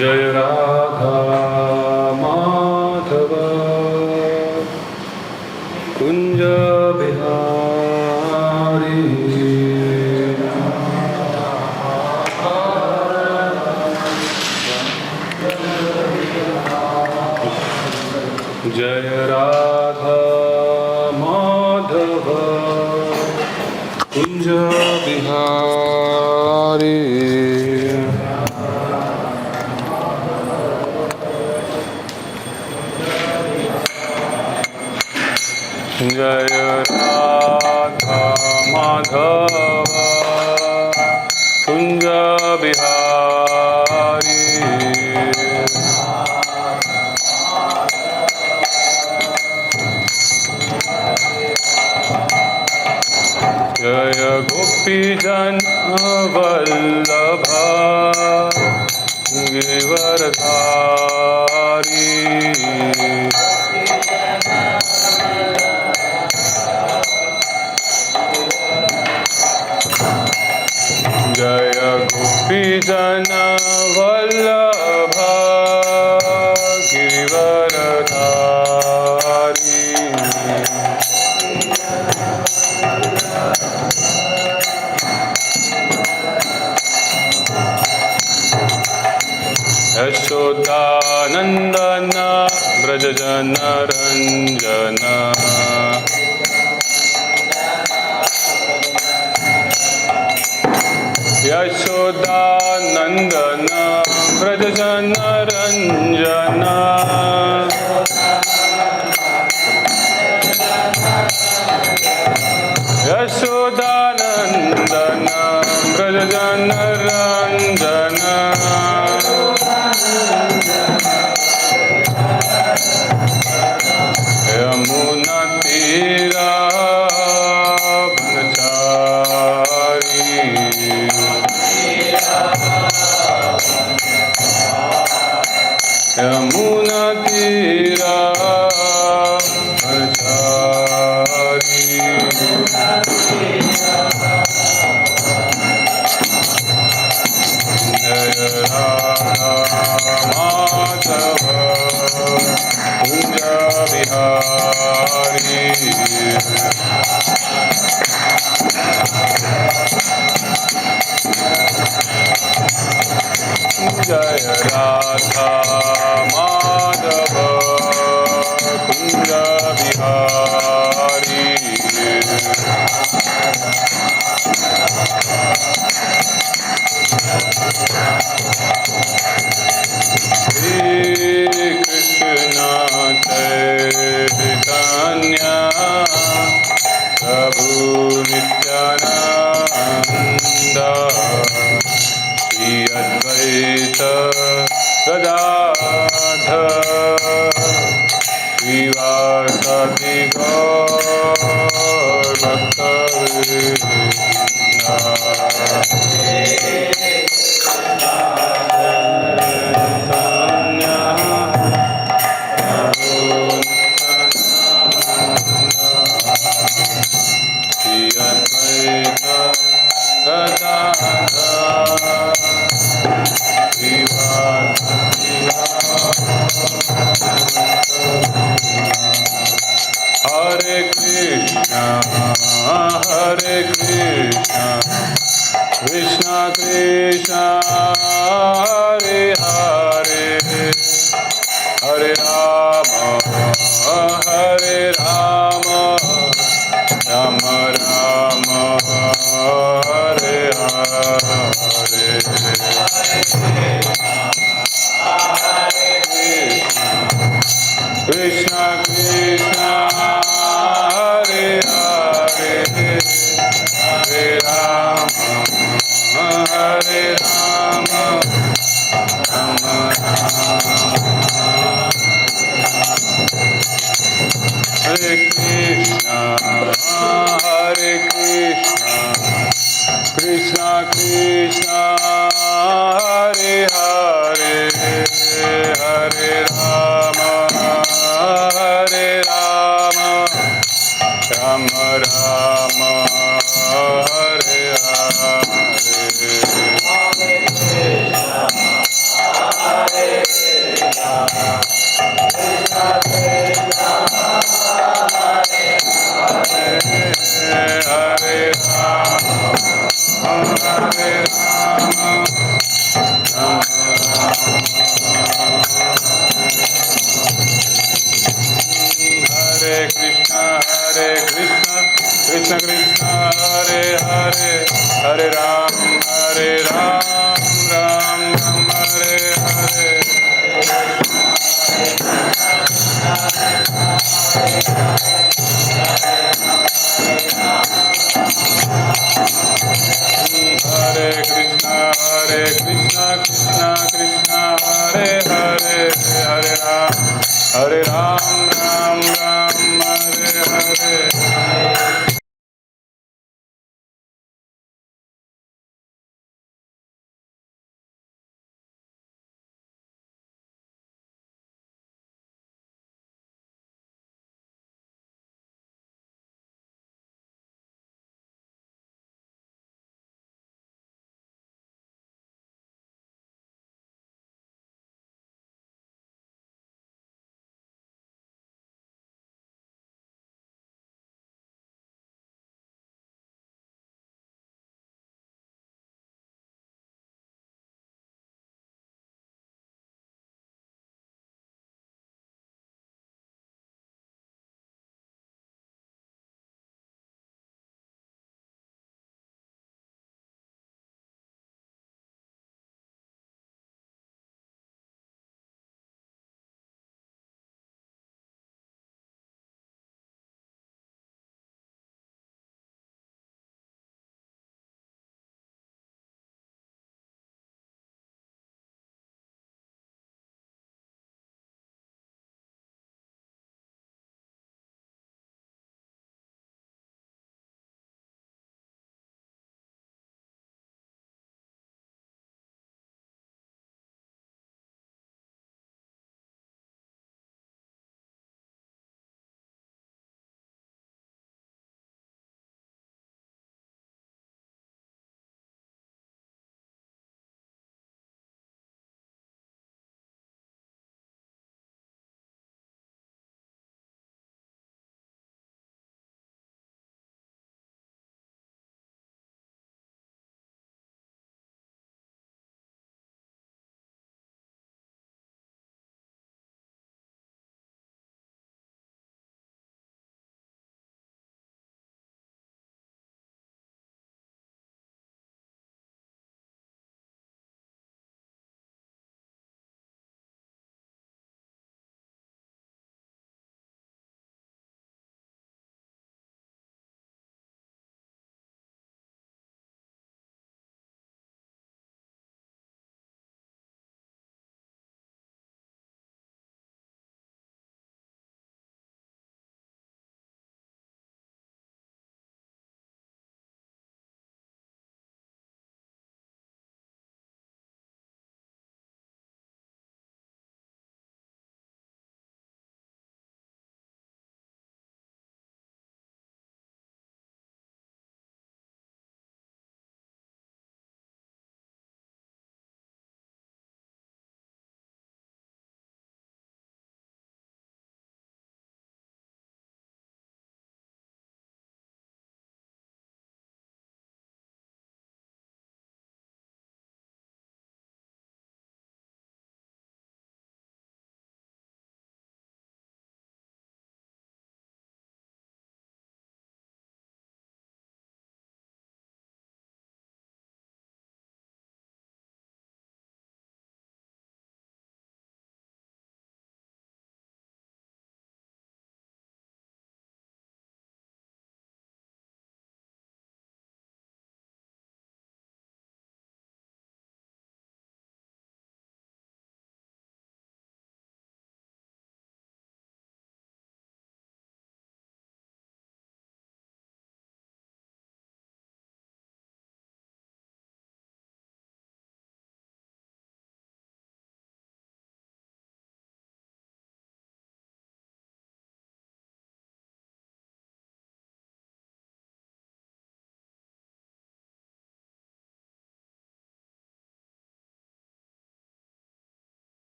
जय राधा माधव कुंज बिहारी जय राधा माधव कुंज बिहारी जय राधा माधव कुंज बिहारी जय गोपी जन वल्लभ गिरवरधारी जय गोपी जन वल्लभ गिरवरधारी यशोदानंदन ब्रज जन रंजन यशोदानंदन ब्रज जन रंजन यशोदानंदन ब्रज जन रंजन यमुना तीरा बनचारी यमुना तीरा बनचारी जय राधा माधव कुंज बिहारी जय राधा माधव कुंज बिहारी श्री कृष्ण चैतन्य प्रभु नित्यानंद श्री अद्वैत गदाधर श्रीवासदि गौर भक्तवृंद Hare Krishna, Krishna Krishna, Hare Hare, Hare Rama, Rama Rama, Hare Hare. Krishna Krishna, Hare Hare, Hare Rama, Rama Rama, Hare Krishna Krishna Hare Hare Hare Ram Ram Ram Hare Hare Hare Krishna Krishna Krishna Hare Hare Hare Ram Ram Hare Hare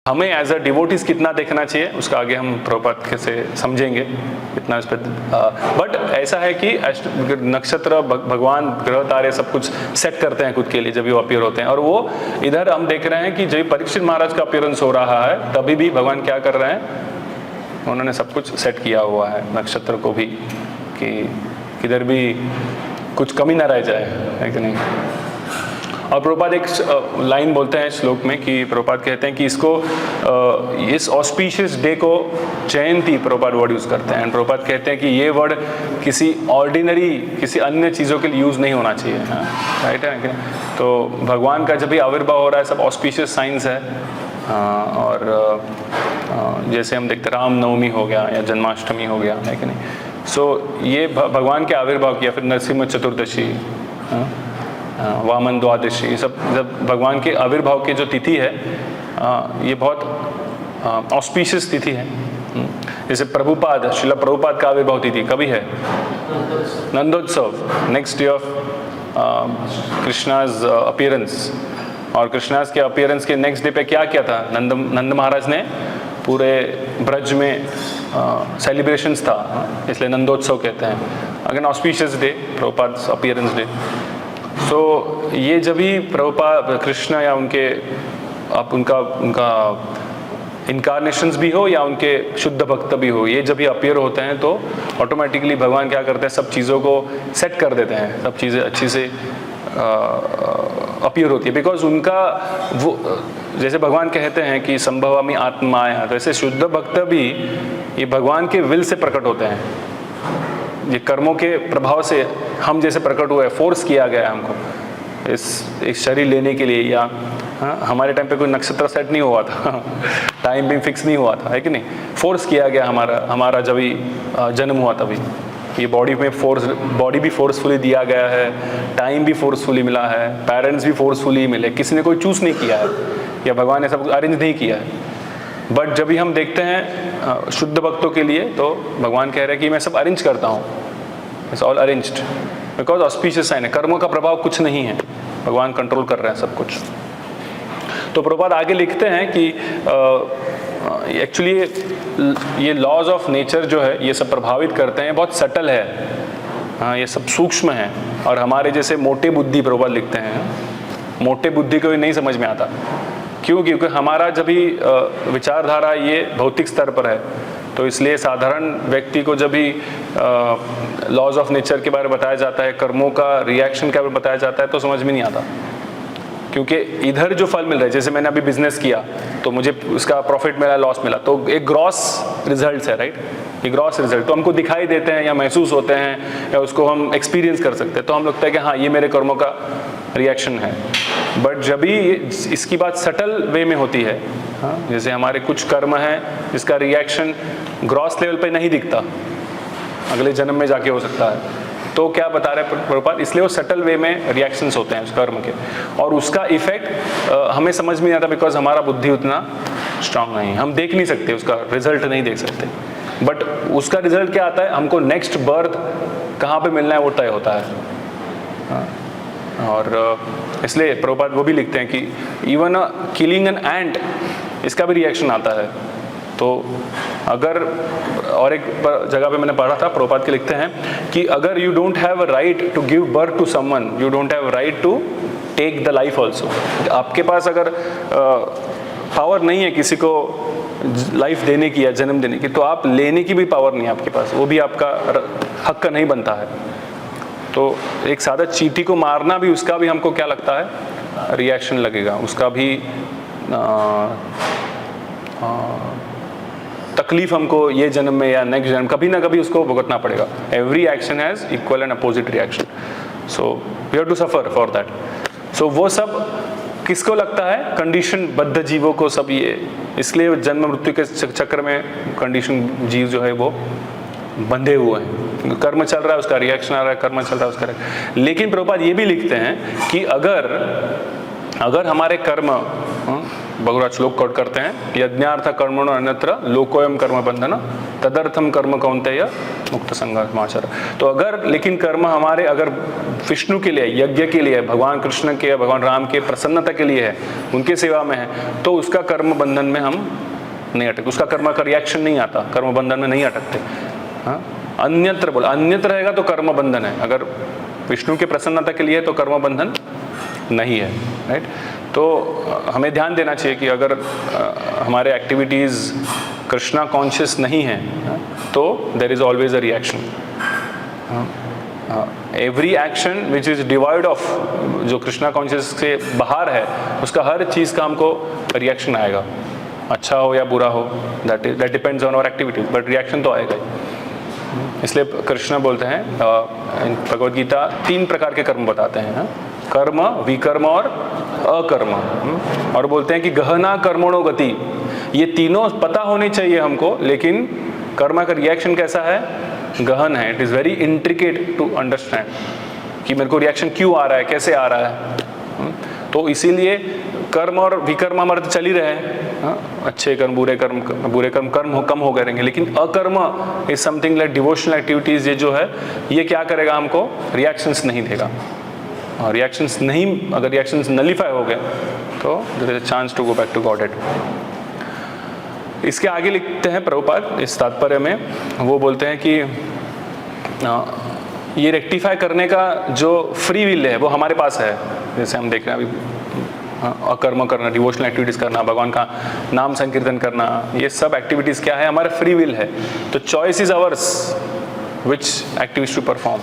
हमें as a devotees कितना देखना चाहिए उसका आगे हम प्रभुपाद कैसे समझेंगे इतना इस पर। बट ऐसा है कि नक्षत्र भगवान ग्रह तारे सब कुछ सेट करते हैं खुद के लिए जब वो अपीयर होते हैं। और वो इधर हम देख रहे हैं कि जब परीक्षित महाराज का अपीयरेंस हो रहा है तभी भी भगवान क्या कर रहे हैं, उन्होंने सब कुछ सेट किया हुआ है नक्षत्र को भी कि किधर भी कुछ कमी ना रह जाए, है कि नहीं। और प्रभुपाद एक लाइन बोलते हैं श्लोक में कि प्रभुपाद कहते हैं कि इसको इस ऑस्पिशियस डे को जयंती प्रभुपाद वर्ड यूज़ करते हैं। एंड प्रभुपाद कहते हैं कि ये वर्ड किसी ऑर्डिनरी किसी अन्य चीज़ों के लिए यूज़ नहीं होना चाहिए, राइट है कि। तो भगवान का जब भी आविर्भाव हो रहा है सब ऑस्पिशियस साइंस है। और जैसे हम देखते रामनवमी हो गया या जन्माष्टमी हो गया, है कि नहीं। सो ये भगवान के आविर्भाव की या फिर नरसिंह चतुर्दशी, वामन द्वादशी, ये सब जब भगवान के आविर्भाव की जो तिथि है ये बहुत ऑस्पिशियस तिथि है। जैसे प्रभुपाद श्रील प्रभुपाद का आविर्भाव तिथि कभी है, Nandotsav, next day of Krishna's appearance. और कृष्णाज के अपीयरेंस के नेक्स्ट डे पे क्या किया था, नंद महाराज ने पूरे ब्रज में सेलिब्रेशंस था, इसलिए नंदोत्सव कहते हैं। Again auspicious day, Prabhupada appearance day. So ये जब भी प्रभुपाद कृष्ण या उनके आप उनका इनकारनेशंस भी हो या उनके शुद्ध भक्त भी हो, ये जब भी अपीयर होते हैं तो ऑटोमेटिकली भगवान क्या करते हैं, सब चीज़ों को सेट कर देते हैं, सब चीज़ें अच्छी से अपीयर होती है। बिकॉज उनका वो जैसे भगवान कहते हैं कि संभवामि आत्माया, तो ऐसे शुद्ध भक्त भी ये भगवान के विल से प्रकट होते हैं। ये कर्मों के प्रभाव से हम जैसे प्रकट हुए, फोर्स किया गया है हमको इस शरीर लेने के लिए। या हमारे टाइम पे कोई नक्षत्र सेट नहीं हुआ था टाइम भी फिक्स नहीं हुआ था, है कि नहीं। फोर्स किया गया हमारा जब ही जन्म हुआ तभी ये बॉडी में बॉडी भी फोर्सफुली दिया गया है, टाइम भी फोर्सफुली मिला है, पेरेंट्स भी फोर्सफुली मिले, किसी ने कोई चूज नहीं किया है या भगवान ने सब अरेंज नहीं किया है। बट जब भी हम देखते हैं शुद्ध भक्तों के लिए तो भगवान कह रहे हैं कि मैं सब अरेंज करता हूँ, it's all arranged because auspicious sign है। कर्मों का प्रभाव कुछ नहीं है, भगवान कंट्रोल कर रहे हैं सब कुछ। तो प्रभुपाद आगे लिखते हैं कि एक्चुअली ये लॉज ऑफ नेचर जो है ये सब प्रभावित करते हैं, बहुत सटल है, हाँ ये सब सूक्ष्म है। और हमारे जैसे मोटे बुद्धि, प्रभुपाद लिखते हैं, मोटे बुद्धि को नहीं समझ में आता। क्यों? क्योंकि हमारा जब भी विचारधारा ये भौतिक स्तर पर है, तो इसलिए साधारण व्यक्ति को जब भी लॉज ऑफ नेचर के बारे में बताया जाता है, कर्मों का रिएक्शन के बारे में बताया जाता है, तो समझ में नहीं आता। क्योंकि इधर जो फल मिल रहा है, जैसे मैंने अभी बिजनेस किया तो मुझे उसका प्रॉफिट मिला, लॉस मिला, तो एक ग्रॉस रिजल्ट है, राइट। ये ग्रॉस रिजल्ट तो हमको दिखाई देते हैं या महसूस होते हैं या उसको हम एक्सपीरियंस कर सकते हैं, तो हम लगता है कि हाँ ये मेरे कर्मों का रिएक्शन है। बट जब भी इसकी बात सटल वे में होती है, हाँ जैसे हमारे कुछ कर्म हैं जिसका रिएक्शन ग्रॉस लेवल पे नहीं दिखता, अगले जन्म में जाके हो सकता है, तो क्या बता रहे हैं प्रभुपाद, इसलिए वो सटल वे में रिएक्शंस होते हैं उस कर्म के, और उसका इफेक्ट हमें समझ में नहीं आता बिकॉज हमारा बुद्धि उतना स्ट्रांग नहीं, हम देख नहीं सकते, उसका रिजल्ट नहीं देख सकते। बट उसका रिजल्ट क्या आता है, हमको नेक्स्ट बर्थ कहाँ पे मिलना है वो तय होता है। हाँ? और इसलिए प्रभुपाद वो भी लिखते हैं कि इवन किलिंग एन एंट, इसका भी रिएक्शन आता है। तो अगर और एक जगह पे मैंने पढ़ा था, प्रभुपाद के लिखते हैं कि अगर you don't have a right to give birth to someone, you don't have right to take the life also. आपके पास अगर पावर नहीं है किसी को लाइफ देने की या जन्म देने की, तो आप लेने की भी पावर नहीं है आपके पास, वो भी आपका हक नहीं बनता है। तो एक सादा चींटी को मारना भी, उसका भी हमको क्या लगता है, रिएक्शन लगेगा, उसका भी तकलीफ हमको ये जन्म में या नेक्स्ट जन्म कभी ना कभी उसको भुगतना पड़ेगा। Every action has equal and opposite reaction, so we have to suffer for that. So वो सब किसको लगता है, कंडीशन बद्ध जीवों को सब ये, इसलिए जन्म मृत्यु के चक्र में कंडीशन जीव जो है वो बंधे हुए हैं। कर्म चल रहा है, उसका रिएक्शन आ रहा है, कर्म चल रहा है, उसका। लेकिन प्रभुपाद ये भी लिखते हैं कि अगर हमारे कर्म भगवान श्लोक कोट करते हैं, यज्ञार्थ कर्मणो अन्यत्र लोकोयम कर्म बंधन तदर्थम कर्म कौन्तेय मुक्त संगमाचर। तो अगर लेकिन कर्म हमारे अगर विष्णु के लिए, यज्ञ के लिए, भगवान कृष्ण के, भगवान राम के प्रसन्नता के लिए है, उनके सेवा में है, तो उसका कर्म बंधन में हम नहीं अटकते, उसका कर्म का रिएक्शन नहीं आता, कर्म बंधन में नहीं अटकते। हाँ, अन्यत्र बोला, अन्यत्र रहेगा तो कर्म बंधन है, अगर विष्णु के प्रसन्नता के लिए है तो कर्म बंधन नहीं है, राइट। तो हमें ध्यान देना चाहिए कि अगर हमारे एक्टिविटीज़ कृष्णा कॉन्शियस नहीं है तो there is always a reaction. Every action which is divide of, जो कृष्णा कॉन्शियस से बाहर है, उसका हर चीज़ का हमको रिएक्शन आएगा, अच्छा हो या बुरा हो, that depends on our activities, but reaction तो आएगा ही। इसलिए कृष्ण बोलते हैं, भगवद गीता 3 प्रकार के कर्म बताते हैं, कर्म, विकर्म और अकर्म, और बोलते हैं कि गहना कर्मणो गति, ये तीनों पता होने चाहिए हमको, लेकिन कर्म का रिएक्शन कैसा है, गहन है, it is very intricate to understand कि मेरे को रिएक्शन क्यों आ रहा है, कैसे आ रहा है। तो इसीलिए कर्म और विकर्म हमारे तो चल ही रहे हैं, अच्छे कर्म, बुरे कर्म कम हो करेंगे, लेकिन अकर्म is something like devotional activities, ये जो है ये क्या करेगा, हमको रिएक्शंस नहीं देगा, और रिएक्शंस नहीं, अगर रिएक्शंस नलीफाई हो गए तो there is a chance to go back to godhead. इसके आगे लिखते हैं प्रभुपाद इस तात्पर्य में, वो बोलते हैं कि ये रेक्टिफाई करने का जो फ्री विल है वो हमारे पास है। जैसे हम देख रहे हैं अभी अकर्म करना, डिवोशनल एक्टिविटीज़ करना, भगवान का नाम संकीर्तन करना, ये सब एक्टिविटीज़ क्या है, हमारा फ्री विल है। तो choice is ours which activities to perform,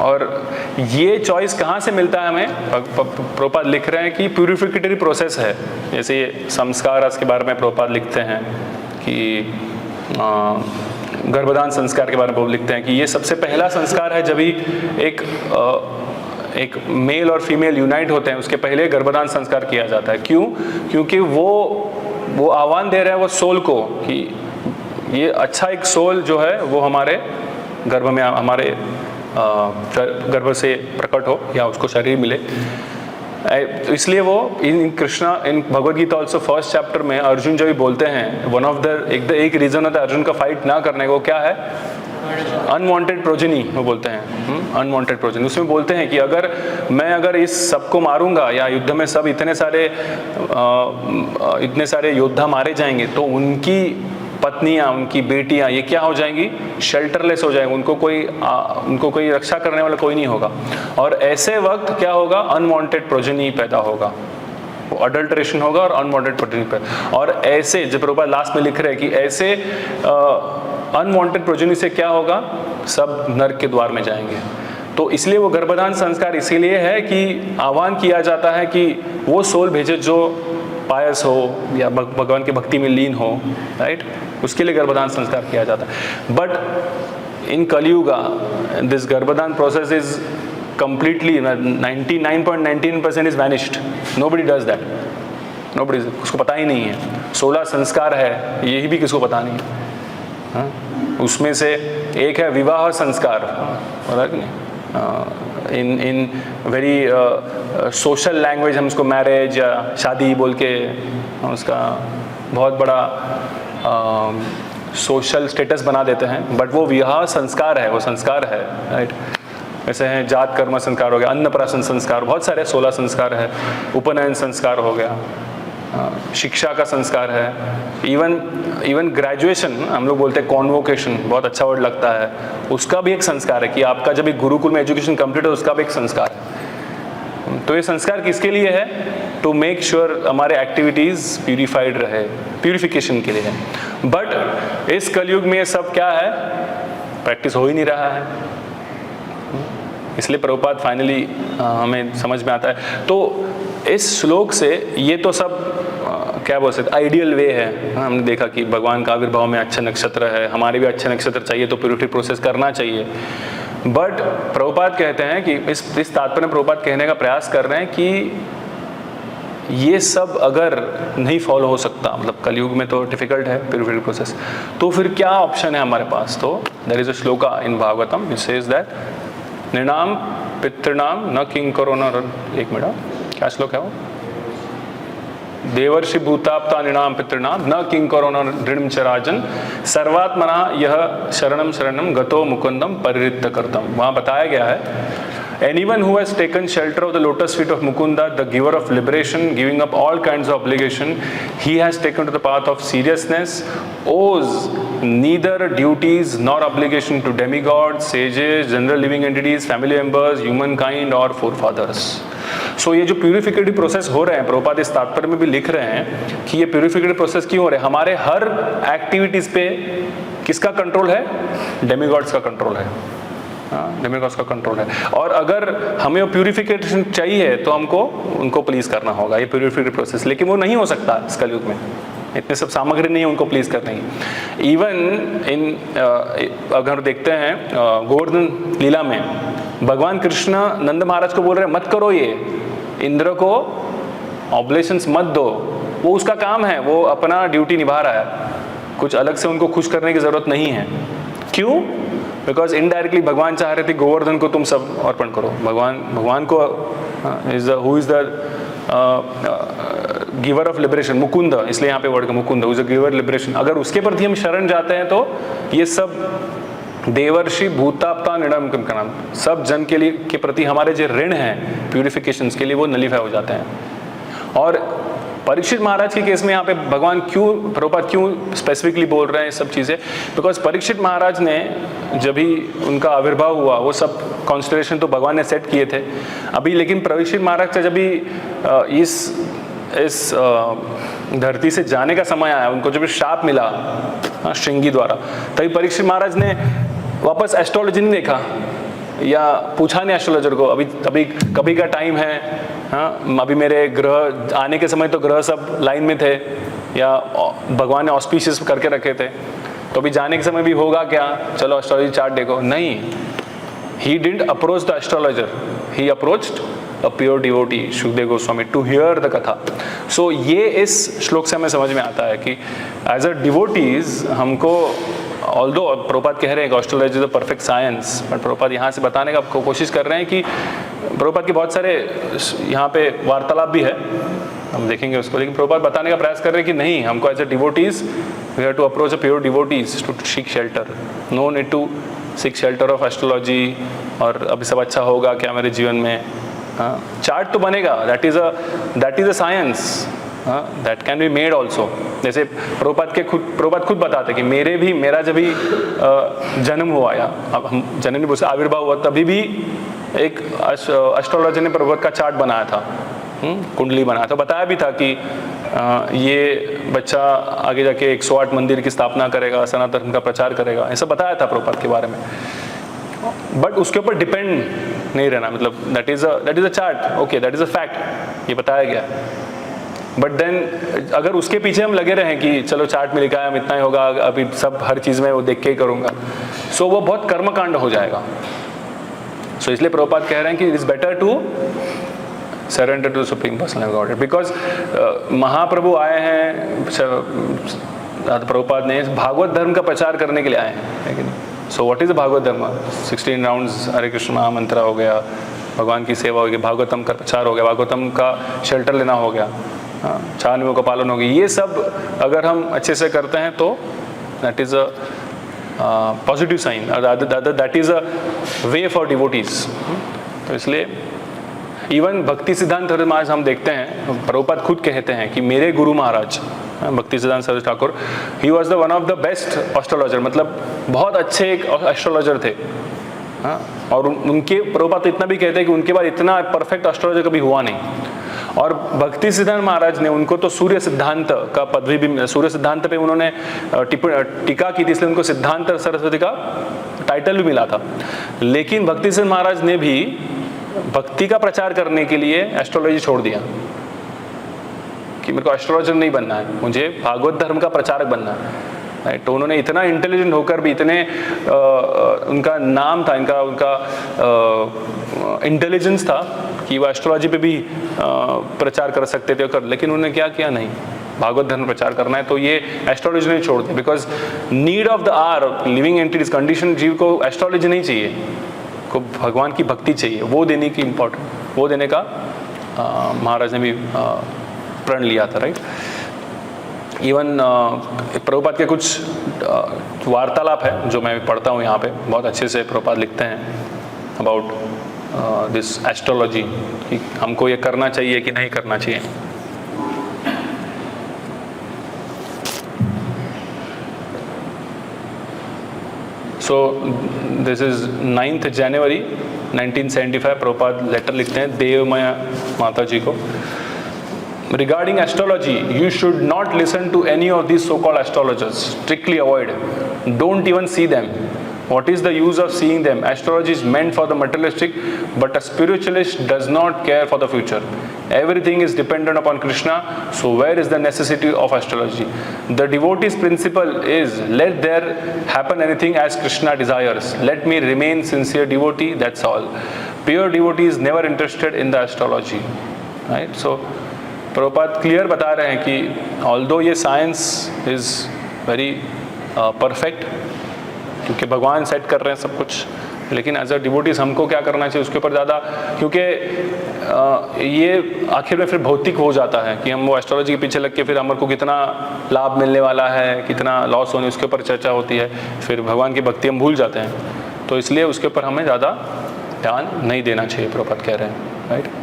और ये चॉइस कहाँ से मिलता है हमें, प्रभुपाद लिख रहे हैं कि प्यूरिफिकेटरी प्रोसेस है। जैसे ये संस्कार के बारे में प्रभुपाद लिखते हैं कि गर्भदान संस्कार के बारे में लिखते हैं कि ये सबसे पहला संस्कार है, जब ही एक मेल और फीमेल यूनाइट होते हैं उसके पहले गर्भदान संस्कार किया जाता है। क्यों? क्योंकि वो आह्वान दे रहा है वो सोल को कि ये अच्छा एक सोल जो है वो हमारे गर्भ में, हमारे गर्भ से प्रकट हो या उसको शरीर मिले। इसलिए वो in Bhagavad Gita also first chapter में अर्जुन जो भी बोलते हैं, वन ऑफ द एक रीजन होता है अर्जुन का फाइट ना करने को, क्या है, अनवांटेड प्रोजेनी, वो बोलते हैं अनवांटेड प्रोजेनी। उसमें बोलते हैं कि अगर इस सबको मारूंगा या युद्ध में सब इतने सारे योद्धा मारे जाएंगे तो उनकी पत्नियां, उनकी बेटियां, ये क्या हो जाएंगी, शेल्टरलेस हो जाएंगी, उनको कोई रक्षा करने वाला कोई नहीं होगा। और ऐसे वक्त क्या होगा, अनवांटेड प्रोजेनी पैदा होगा, वो अडल्ट्रेशन होगा और अनवांटेड प्रोजेनी पैदा। और ऐसे जब प्रभुपाद लास्ट में लिख रहे हैं कि ऐसे अनवांटेड प्रोजेनी से क्या होगा, सब नरक के द्वार में जाएंगे। तो इसलिए वो गर्भदान संस्कार इसीलिए है कि आह्वान किया जाता है कि वो सोल भेजे जो पायस हो या भगवान की भक्ति में लीन हो, राइट, उसके लिए गर्भदान संस्कार किया जाता है। But in Kaliyuga this garbhadan process is completely 99.19% is vanished. Nobody does that. Nobody, उसको पता ही नहीं है। 16 संस्कार है, यही भी किसको पता नहीं है। हाँ? उसमें से एक है विवाह संस्कार, पता कि नहीं, इन वेरी सोशल लैंग्वेज हम उसको मैरिज या शादी बोल के उसका बहुत बड़ा सोशल स्टेटस बना देते हैं, बट वो विवाह संस्कार है, वो संस्कार है, राइट। ऐसे हैं जात कर्म संस्कार हो गया, अन्नप्राशन संस्कार, बहुत सारे 16 संस्कार है, उपनयन संस्कार हो गया, शिक्षा का संस्कार है, इवन ग्रेजुएशन, हम लोग बोलते हैं कॉन्वोकेशन, बहुत अच्छा वर्ड लगता है, उसका भी एक संस्कार है कि आपका जब एक गुरुकुल में एजुकेशन कंप्लीट हो उसका भी एक संस्कार है। तो ये संस्कार किसके लिए है, टू मेक श्योर हमारे एक्टिविटीज प्यूरिफाइड रहे, प्यूरिफिकेशन के लिए है। बट इस कलयुग में ये सब क्या है, प्रैक्टिस हो ही नहीं रहा है। इसलिए प्रभुपाद फाइनली हमें समझ में आता है। तो इस श्लोक से ये तो सब क्या बोल सकते, आइडियल वे है। हमने देखा कि भगवान का आविर्भाव में अच्छे नक्षत्र है, हमारे भी अच्छे नक्षत्र चाहिए तो प्यूरिटी प्रोसेस करना चाहिए। बट प्रभुपाद कहते हैं कि इस तात्पर्य में प्रभुपाद कहने का प्रयास कर रहे हैं कि ये सब अगर नहीं फॉलो हो सकता, मतलब कलयुग में तो डिफिकल्ट है प्यूरिफिकेशन प्रोसेस, तो फिर क्या ऑप्शन है हमारे पास। तो there is a shloka in Bhagavatam which says that निनाम पितृणाम न किंकरो न, एक मिनट, क्या श्लोक है वो, देवर्षि भूताप्ता निणाम पितृणाम न किंकरो न ऋणम च राजन सर्वात्मना यह शरणम शरणम गतो मुकुंदम परिरित करतम। वहाँ बताया गया है anyone who has taken shelter of the lotus feet of Mukunda, the giver of liberation, giving up all kinds of obligation, he has taken to the path of seriousness, owes neither duties nor obligation to demigods, sages, general living entities, family members, humankind or forefathers. So ये जो प्यूरिफिकेटिव process हो रहे हैं, प्रभुपाद इस तात्पर्य में भी लिख रहे हैं कि ये प्यूरिफिकेटिव प्रोसेस क्यों हो रहे हैं। हमारे हर एक्टिविटीज पे किसका कंट्रोल है? डेमिगॉड्स का कंट्रोल है, डेमिगॉड्स का कंट्रोल है। और अगर हमें वो प्यूरिफिकेशन चाहिए तो हमको उनको प्लीज करना होगा, ये प्यूरिफिकेटिव प्रोसेस। लेकिन वो नहीं हो सकता इस कलयुग में, इतने सब सामग्री नहीं है उनको प्लीज करने की। इवन इन अगर देखते हैं गोवर्धन लीला में भगवान कृष्ण नंद महाराज को बोल रहे हैं मत करो, ये इंद्र को ऑब्लेशंस मत दो, वो उसका काम है, वो अपना ड्यूटी निभा रहा है, कुछ अलग से उनको खुश करने की जरूरत नहीं है। क्यों? बिकॉज इनडायरेक्टली भगवान चाह रहे थे गोवर्धन को तुम सब अर्पण करो। भगवान को who is the giver of liberation, Mukund, इसलिए यहाँ पे वर्ड का Mukund, is a giver liberation. अगर उसके प्रति हम शरण जाते हैं तो ये सब देवर्षि भूताप्ता निडम का नाम, सब जन के लिए के प्रति हमारे जो ऋण हैं प्यूरिफिकेशन के लिए, वो नलीफाई हो जाते हैं। और परीक्षित महाराज के केस में यहाँ पे भगवान क्यों, प्रभुपाद क्यों स्पेसिफिकली बोल रहे हैं सब चीज़ें? बिकॉज परीक्षित महाराज ने जब भी उनका आविर्भाव हुआ वो सब कॉन्स्टलेशन तो भगवान ने सेट किए थे अभी, लेकिन परीक्षित महाराज का जब भी इस धरती से जाने का समय आया, उनको जब भी शाप मिला श्रृंगी द्वारा, तभी परीक्षित महाराज ने वापस एस्ट्रोलॉजी नहीं देखा या पूछा नहीं एस्ट्रोलॉजर को अभी कभी का टाइम है, हाँ अभी मेरे ग्रह आने के समय तो ग्रह सब लाइन में थे या भगवान ने ऑस्पिशियस करके रखे थे, तो अभी जाने के समय भी होगा क्या, चलो एस्ट्रोलॉजी चार्ट देखो। नहीं, he didn't approach the astrologer, he approached a pure devotee Sukhdev Goswami to hear the katha. So ये इस श्लोक से हमें समझ में आता है कि एज अ डिवोटीज हमको, ऑल्दो प्रभुपाद कह रहे हैं astrology is a perfect science, but Prabhupada यहाँ से बताने का कोशिश कर रहे हैं कि प्रभुपाद के बहुत सारे यहाँ पे वार्तालाप भी है, हम देखेंगे उसको, लेकिन प्रभुपाद बताने का प्रयास कर रहे हैं कि नहीं, हमको as a devotees we have to approach a pure devotees to seek shelter, no need to seek shelter of astrology और अभी सब अच्छा होगा क्या मेरे जीवन में। चार्ट तो बनेगा, that is a science, that can be made also. जैसे प्रभुपाद खुद बताते कि मेरा जब भी जन्म हुआ या अब हम जन्म नहीं बोलते, आविर्भाव हुआ, तभी भी एक एस्ट्रोलॉजर ने प्रभुपाद का चार्ट बनाया था, कुंडली बनाया था, बताया भी था कि ये बच्चा आगे जाके 108 मंदिर की स्थापना करेगा, सनातन धर्म का प्रचार करेगा, ऐसा बताया था प्रभुपाद के बारे में। बट उसके ऊपर डिपेंड नहीं रहना, मतलब that is a chart, okay that is a fact, ये बताया गया। बट देन अगर उसके पीछे हम लगे रहें कि चलो चार्ट में लिखा है हम इतना ही होगा, अभी सब हर चीज़ में वो देख के ही करूँगा, सो वो बहुत कर्मकांड हो जाएगा। सो इसलिए प्रभुपाद कह रहे हैं कि it is better to surrender to supreme personal Godhead, because Mahaprabhu आए हैं, प्रभुपाद ने भागवत धर्म का प्रचार करने के लिए आए हैं, लेकिन सो व्हाट इज भागवत धर्म? 16 राउंड्स हरे कृष्ण महामंत्रा हो गया, भगवान की सेवा हो गई, भागवतम का प्रचार हो गया, भागवतम का शेल्टर लेना हो गया, 4 नियमों का पालन हो गया। ये सब अगर हम अच्छे से करते हैं तो that is a positive sign, that is a way for devotees. तो इसलिए इवन भक्ति सिद्धांत धर्म आज हम देखते हैं, प्रभुपाद खुद कहते हैं कि मेरे गुरु महाराज भक्ति सिद्धांत Saraswati Thakur, he was the one of the best astrologer, मतलब बहुत अच्छे एक एस्ट्रोलॉजर थे। हाँ, और उनके प्रभुपाद तो इतना भी कहते हैं कि उनके बाद इतना परफेक्ट एस्ट्रोलॉजर कभी हुआ नहीं। और भक्ति सिद्धांत महाराज ने उनको तो सूर्य सिद्धांत का पदवी भी, सूर्य सिद्धांत पे उन्होंने टीका की थी, इसलिए उनको सिद्धांत सरस्वती का टाइटल भी मिला था। लेकिन भक्ति सिद्धांत महाराज ने भी भक्ति का प्रचार करने के लिए एस्ट्रोलॉजी छोड़ दिया कि मेरे को एस्ट्रोलॉजर नहीं बनना है, मुझे भागवत धर्म का प्रचारक बनना है। राइट, तो उन्होंने इतना इंटेलिजेंट होकर भी, इतने उनका नाम था, उनका इंटेलिजेंस था कि वो एस्ट्रोलॉजी पे भी प्रचार कर सकते थे, लेकिन उन्होंने क्या किया, नहीं भागवत धर्म प्रचार करना है तो ये एस्ट्रोलॉजी ने छोड़ दिया। Because need of the our living entities, condition जीव को एस्ट्रोलॉजी नहीं चाहिए, को भगवान की भक्ति चाहिए, वो देने की इम्पोर्टेंट, वो देने का महाराज ने भी प्रण लिया था, राइट। इवन प्रभुपाद के कुछ वार्तालाप है जो मैं पढ़ता हूँ यहाँ पे, बहुत अच्छे से प्रभुपाद लिखते हैं अबाउट दिस एस्ट्रोलॉजी, कि हमको ये करना चाहिए कि नहीं करना चाहिए। So this is 9 January 1975, Prabhupada letter लिखते हैं देवमया माता जी को। Regarding astrology, you should not listen to any of these so-called astrologers. Strictly avoid. Don't even see them. What is the use of seeing them? Astrology is meant for the materialistic, but a spiritualist does not care for the future. Everything is dependent upon Krishna, so where is the necessity of astrology? The devotee's principle is, let there happen anything as Krishna desires. Let me remain sincere devotee, that's all. Pure devotee is never interested in the astrology. Right? So, Prabhupada clear बता रहे हैं कि although ये science is very perfect, क्योंकि भगवान set कर रहे हैं सब कुछ, लेकिन एज अ डिवोटीज हमको क्या करना चाहिए उसके ऊपर ज़्यादा, क्योंकि ये आखिर में फिर भौतिक हो जाता है कि हम वो एस्ट्रोलॉजी के पीछे लग के फिर हमारे को कितना लाभ मिलने वाला है, कितना लॉस होने, उसके ऊपर चर्चा होती है, फिर भगवान की भक्ति हम भूल जाते हैं। तो इसलिए उसके ऊपर हमें ज़्यादा ध्यान नहीं देना चाहिए, प्रभुपाद कह रहे हैं, राइट।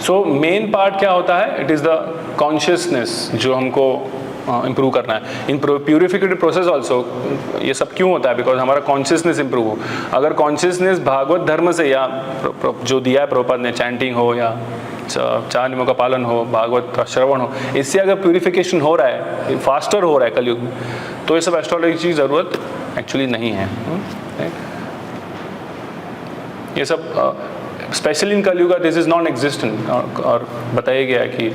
सो मेन पार्ट क्या होता है, इट इज़ द कॉन्शियसनेस जो हमको इम्प्रूव करना है इन प्यूरिफिकेटिव प्रोसेस ऑल्सो। ये सब क्यों होता है, बिकॉज हमारा कॉन्शियसनेस इम्प्रूव हो। अगर कॉन्शियसनेस भागवत धर्म से या जो दिया है प्रभुपाद ने, चैंटिंग हो या 4 नियमों का पालन हो, भागवत का श्रवण हो, इससे अगर प्यूरिफिकेशन हो रहा है, फास्टर हो रहा है कलयुग में, तो ये सब एस्ट्रोलॉजी की ज़रूरत एक्चुअली नहीं है। ये सब स्पेशली इन कलयुग दिस इज नॉन एग्जिस्टेंट, और बताया गया है कि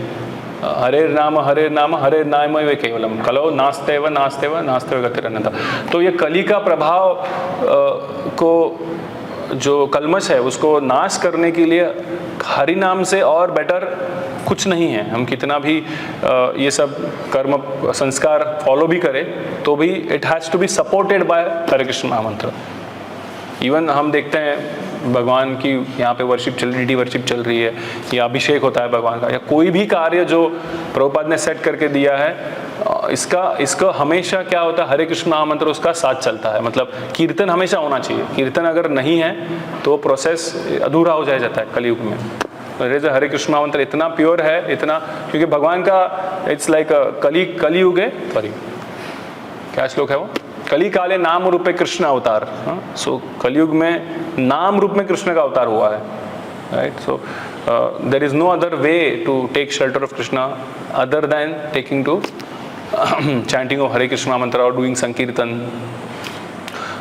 हरे नाम हरे नाम हरे नाम वे केवलम कलो नास्तेव नास्तेव नास्तेव गतिरन्यथा। तो ये कली का प्रभाव को जो कलमश है उसको नाश करने के लिए हरि नाम से और बेटर कुछ नहीं है। हम कितना भी ये सब कर्म संस्कार फॉलो भी करें तो भी it has to be supported by Hare Krishna mahamantra. Even हम देखते हैं भगवान की यहाँ पे वर्शिप चल रही, वर्शिप चल रही है, या अभिषेक होता है भगवान का, या कोई भी कार्य जो प्रभुपाद ने सेट करके दिया है, इसका हमेशा क्या होता है, हरे कृष्ण महामंत्र उसका साथ चलता है। मतलब कीर्तन हमेशा होना चाहिए, कीर्तन अगर नहीं है तो प्रोसेस अधूरा हो जाता है कलयुग में। हरे कृष्ण महामंत्र इतना प्योर है, इतना, क्योंकि भगवान का इट्स लाइक कलियुग है, सॉरी क्या श्लोक है वो, कली काले नाम रूपे कृष्ण अवतार। सो कलयुग में नाम रूप में कृष्ण का अवतार हुआ है, right. So there is no other way to take shelter of Krishna other than taking to chanting of Hare Krishna mantra और डूइंग संकीर्तन।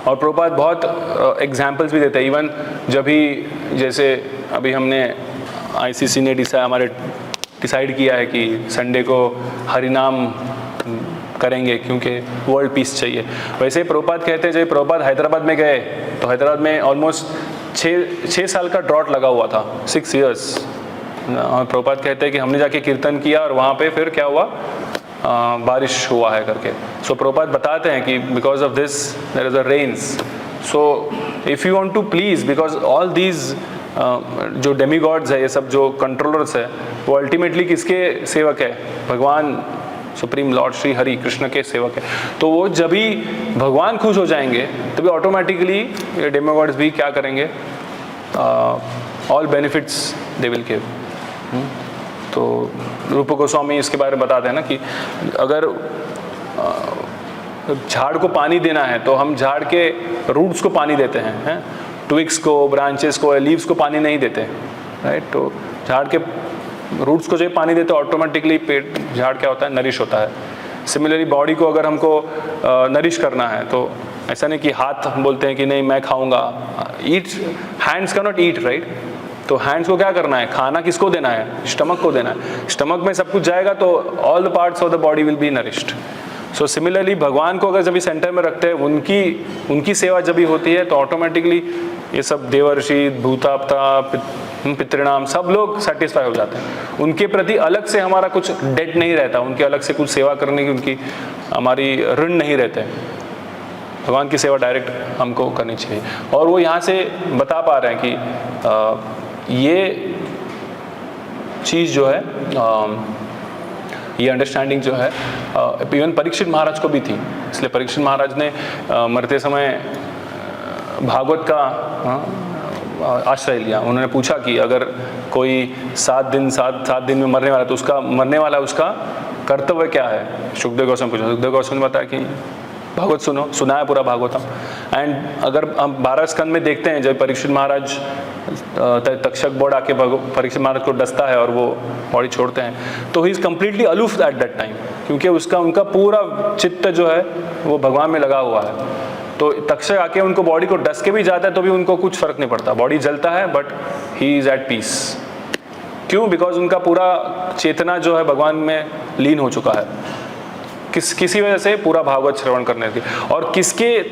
और प्रभुपाद बहुत एग्जाम्पल्स भी देते हैं। इवन जब भी, जैसे अभी हमने ICC ने डिसाइड किया है कि संडे को हरिनाम करेंगे क्योंकि वर्ल्ड पीस चाहिए, वैसे प्रभुपाद कहते हैं जब प्रभुपाद हैदराबाद में गए तो हैदराबाद में ऑलमोस्ट 6 साल का ड्रॉट लगा हुआ था, 6 years। प्रभुपाद कहते हैं कि हमने जाके कीर्तन किया और वहाँ पे फिर क्या हुआ, बारिश हुआ है करके। सो प्रभुपाद बताते हैं कि because of this there is a rains. So if you want to please, because all these जो डेमीगॉड्स है, ये सब जो कंट्रोलर्स है, वो अल्टीमेटली किसके सेवक है, भगवान सुप्रीम लॉर्ड श्री हरि कृष्ण के सेवक है। तो वो जब भी भगवान खुश हो जाएंगे तभी ऑटोमेटिकली ये डेमोगॉड्स भी क्या करेंगे, all benefits they will give. तो रूप गोस्वामी इसके बारे में बताते हैं ना कि अगर झाड़ को पानी देना है तो हम झाड़ के रूट्स को पानी देते हैं, ट्विग्स को, ब्रांचेस को, लीव्स को पानी नहीं देते, राइट। तो झाड़ के रूट्स को जो पानी देते ऑटोमेटिकली पेड़, झाड़ क्या होता है, नरिश होता है। सिमिलरली बॉडी को अगर हमको नरिश करना है तो ऐसा नहीं कि हाथ बोलते हैं कि नहीं मैं खाऊंगा, eat, hands can not eat, right. तो हैंड्स को क्या करना है, खाना किसको देना है, स्टमक को देना है। स्टमक में सब कुछ जाएगा तो all the parts of the body will be nourished. So similarly भगवान को अगर जब भी सेंटर में रखते हैं, उनकी सेवा जब भी होती है तो ऑटोमेटिकली ये सब देवर्षि, भूताप्ता, पितृणाम, सब लोग सेटिस्फाई हो जाते हैं। उनके प्रति अलग से हमारा कुछ डेट नहीं रहता, उनके अलग से कुछ सेवा करने की उनकी हमारी ऋण नहीं रहते। भगवान की सेवा डायरेक्ट हमको करनी चाहिए। और वो यहाँ से बता पा रहे हैं कि ये चीज़ जो है, ये अंडरस्टैंडिंग जो है इवन परीक्षित महाराज को भी थी। इसलिए परीक्षित महाराज ने मरते समय भागवत का आश्रय लिया। उन्होंने पूछा कि अगर कोई 7 दिन में मरने वाला है तो उसका मरने वाला उसका कर्तव्य क्या है। सुखदेव गोस्वामी पूछा, सुखदेव गोस्वामी ने बताया कि भागवत सुना है पूरा भागवतम। एंड अगर हम 12 स्कंद में देखते हैं, जब परीक्षित महाराज तक्षक बोर्ड आके परीक्षित महाराज को डसता है और वो बॉडी छोड़ते हैं, तो he is completely aloof at that time, क्योंकि उनका पूरा चित्त जो है वो भगवान में लगा हुआ है। तो तक्षक आके उनको बॉडी को डस के भी जाता है तो भी उनको कुछ फर्क नहीं पड़ता, बॉडी जलता है but he is at peace. क्यों? बिकॉज उनका पूरा चेतना जो है भगवान में लीन हो चुका है। किसी वजह से पूरा भागवत श्रवण करने की। और किसके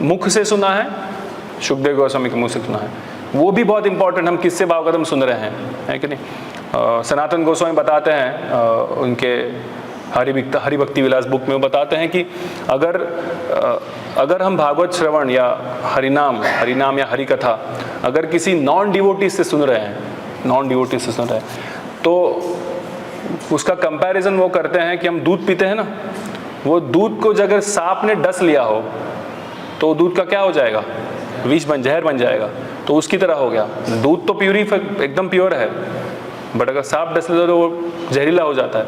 मुख से सुना है? सुखदेव गोस्वामी के मुख से सुना है। वो भी बहुत इंपॉर्टेंट, हम किससे भागवतम सुन रहे हैं, है कि नहीं। सनातन गोस्वामी बताते हैं उनके हरि भक्ति विलास बुक में, वो बताते हैं कि अगर हम भागवत श्रवण या हरिनाम या हरि कथा अगर किसी नॉन डिवोटी से सुन रहे हैं, तो उसका कंपैरिजन वो करते हैं कि हम दूध पीते हैं ना, वो दूध को अगर सांप ने डस लिया हो तो दूध का क्या हो जाएगा? जहर बन जाएगा। तो उसकी तरह हो गया। दूध तो एकदम प्योर है, बट अगर सांप डस ले तो वो जहरीला हो जाता है।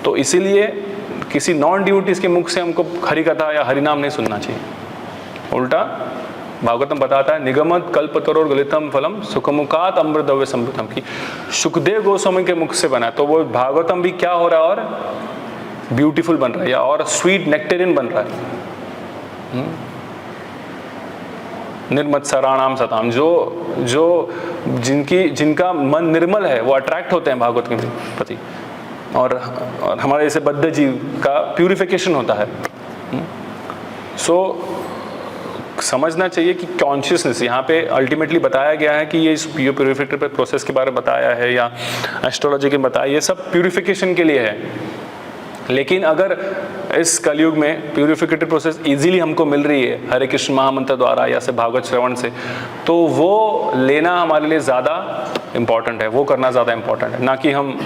तो इसीलिए किसी नॉन डिवोटीज के मुख से हमको हरि कथा या हरिनाम नहीं सुनना चाहिए। उल्टा भागवतम बताता है, निगमत कल्पतरोर गलितम फलम सुखमुखात अमृतव्य समृतम, की सुखदेव गोस्वामी के मुख से बना। तो वो भागवतम भी क्या हो रहा है? और ब्यूटीफुल बन रहा है, या और स्वीट नेक्टेरिन बन रहा है। निर्मत्सराणाम सताम, जो जिनका मन निर्मल है वो अट्रैक्ट होते हैं भागवत के प्रति, और हमारे जैसे बद्ध जीव का प्यूरिफिकेशन होता है। सो समझना चाहिए कि कॉन्शियसनेस यहाँ पे अल्टीमेटली बताया गया है कि ये प्यूरिफिकेटर प्रोसेस के बारे में बताया है, या एस्ट्रोलॉजी के बताया, ये सब प्यूरिफिकेशन के लिए है। लेकिन अगर इस कलयुग में प्यूरिफिकेटर प्रोसेस इजीली हमको मिल रही है हरे कृष्ण महामंत्र द्वारा या से भागवत श्रवण से, तो वो लेना हमारे लिए ज़्यादा इम्पॉर्टेंट है, वो करना ज़्यादा इम्पॉर्टेंट है, ना कि हम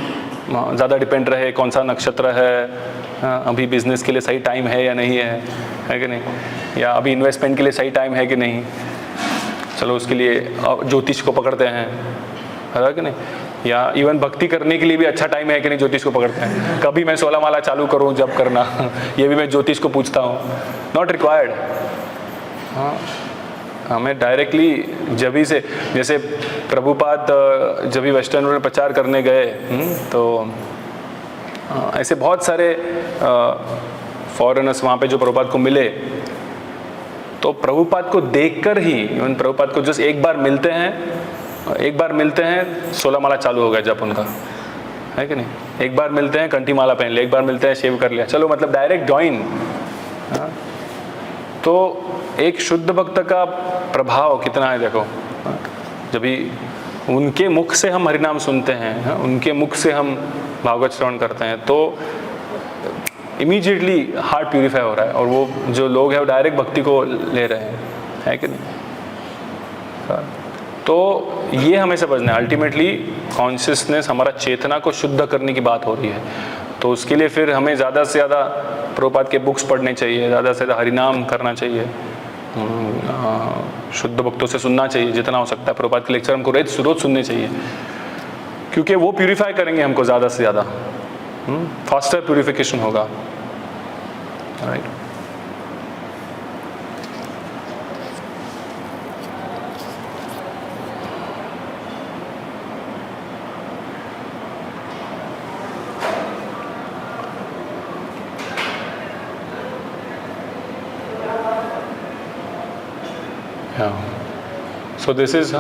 ज़्यादा डिपेंड रहे कौन सा नक्षत्र है, अभी बिजनेस के लिए सही टाइम है या नहीं है कि नहीं, या अभी इन्वेस्टमेंट के लिए सही टाइम है कि नहीं। चलो उसके लिए ज्योतिष को पकड़ते हैं, है कि नहीं, या इवन भक्ति करने के लिए भी अच्छा टाइम है कि नहीं, ज्योतिष को पकड़ते हैं। कभी मैं 16 माला चालू करूं, जब करना ये भी मैं ज्योतिष को पूछता हूं। Not required. हाँ, हमें डायरेक्टली जब से, जैसे प्रभुपाद जब भी वेस्टर्न में प्रचार करने गए, तो ऐसे बहुत सारे फॉरेनर्स वहाँ पे जो प्रभुपाद को मिले, तो प्रभुपाद को देखकर ही, इवन प्रभुपाद को जस्ट एक बार मिलते हैं 16 माला चालू हो गया जब उनका, है कि नहीं। एक बार मिलते हैं कंठी माला पहन लिया, एक बार मिलते हैं शेव कर लिया, चलो मतलब डायरेक्ट ज्वाइन। तो एक शुद्ध भक्त का प्रभाव कितना है देखो। जब भी उनके मुख से हम हरिनाम सुनते हैं, उनके मुख से हम भागवत श्रवण करते हैं, तो इमीडिएटली हार्ट प्यूरिफाई हो रहा है, और वो जो लोग हैं वो डायरेक्ट भक्ति को ले रहे हैं, है कि नहीं। तो ये हमें समझना है, अल्टीमेटली कॉन्शियसनेस, हमारा चेतना को शुद्ध करने की बात हो रही है। तो उसके लिए फिर हमें ज़्यादा से ज़्यादा प्रभुपाद के बुक्स पढ़ने चाहिए, ज़्यादा से ज़्यादा हरिनाम करना चाहिए, शुद्ध भक्तों से सुनना चाहिए जितना हो सकता है। प्रभुपाद के लेक्चर हमको रोज सुनने चाहिए, क्योंकि वो प्यूरिफाई करेंगे हमको ज़्यादा से ज़्यादा, फास्टर प्यूरिफिकेशन होगा। Right. So this is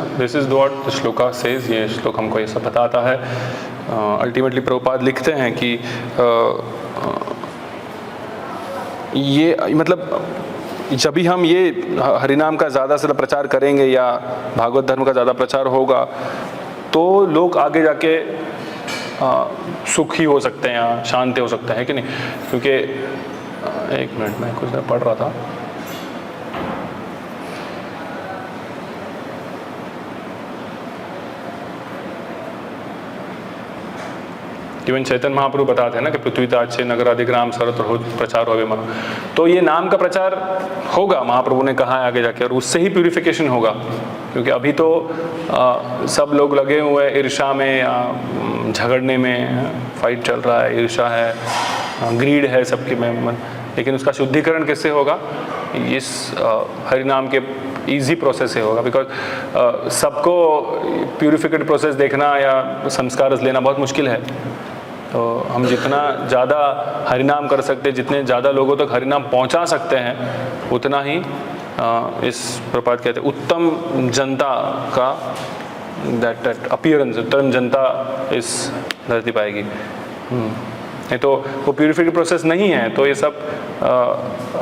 what the shloka says। ये श्लोक हमको ये सब बताता है। अल्टीमेटली प्रभुपाद लिखते हैं कि ये मतलब जब भी हम ये हरिनाम का ज़्यादा से ज़्यादा प्रचार करेंगे या भागवत धर्म का ज़्यादा प्रचार होगा, तो लोग आगे जाके सुखी हो सकते हैं या शांत हो सकते हैं, कि नहीं। क्योंकि एक मिनट में कुछ पढ़ रहा था, इवन चैतन्य महाप्रभु बताते हैं ना कि पृथ्वी ताज से नगर अधिग्राम सर्वत्र हो प्रचार होवे मनो। तो ये नाम का प्रचार होगा, महाप्रभु ने कहा है आगे जाके, और उससे ही प्यूरिफिकेशन होगा। क्योंकि अभी तो सब लोग लगे हुए हैं ईर्ष्या में या झगड़ने में, फाइट चल रहा है, ईर्ष्या है, ग्रीड है सबके में। लेकिन उसका शुद्धिकरण कैसे होगा? इस हरिनाम के इजी प्रोसेस से होगा। बिकॉज सबको प्यूरिफिकेट प्रोसेस देखना या संस्कार लेना बहुत मुश्किल है। तो हम जितना ज़्यादा हरिनाम कर सकते हैं, जितने ज़्यादा लोगों तक हरिनाम पहुंचा सकते हैं, उतना ही इस प्रपात कहते हैं उत्तम जनता का दैट अपीयरेंस, उत्तम जनता इस धरती पाएगी। नहीं तो वो प्यूरिफिकेट प्रोसेस नहीं है तो ये सब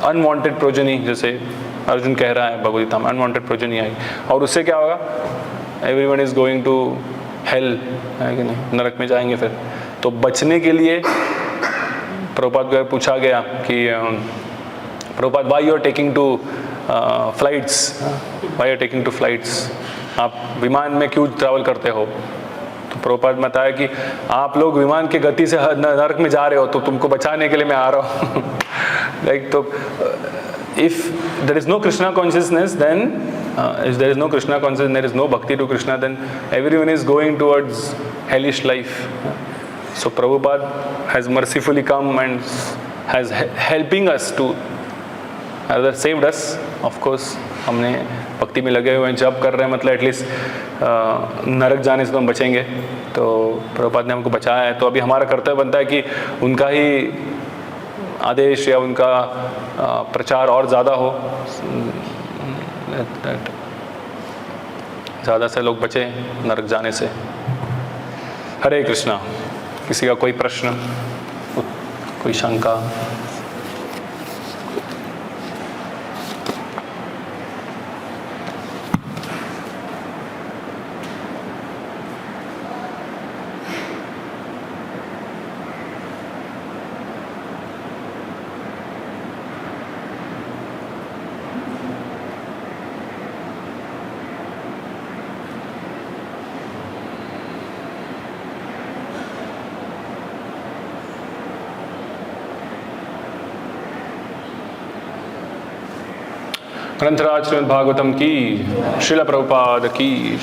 अनवांटेड प्रोजनी, जैसे अर्जुन कह रहा है भगवद्गीता में, अनवांटेड प्रोजनी आएगी। और उससे क्या होगा? Everyone is going to hell, है कि नहीं? नरक में जाएंगे फिर। तो बचने के लिए प्रभुपाद को पूछा गया कि Prabhupada why you are taking two flights, why are taking two flights, आप विमान में क्यों ट्रैवल करते हो? तो प्रभुपाद बताया कि आप लोग विमान की गति से नरक में जा रहे हो, तो तुमको बचाने के लिए मैं आ रहा हूँ। लाइक तो if there is no Krishna consciousness, then if there is no Krishna consciousness, there is no bhakti to Krishna, then everyone is going towards hellish life. So Prabhupada has mercifully come and has helping us to, rather saved us. Of course, हमने भक्ति में लगे हुए हैं, जब कर रहे हैं, मतलब एटलीस्ट नरक जाने से तो हम बचेंगे। तो प्रभुपाद ने हमको बचाया है, तो अभी हमारा कर्तव्य बनता है कि उनका ही आदेश या उनका प्रचार और ज़्यादा हो, ज़्यादा से लोग बचे नरक जाने से। हरे कृष्णा। किसी का कोई प्रश्न, कोई शंका? ग्रंथराज श्रीमद् भागवतम की, श्रील प्रभुपाद की।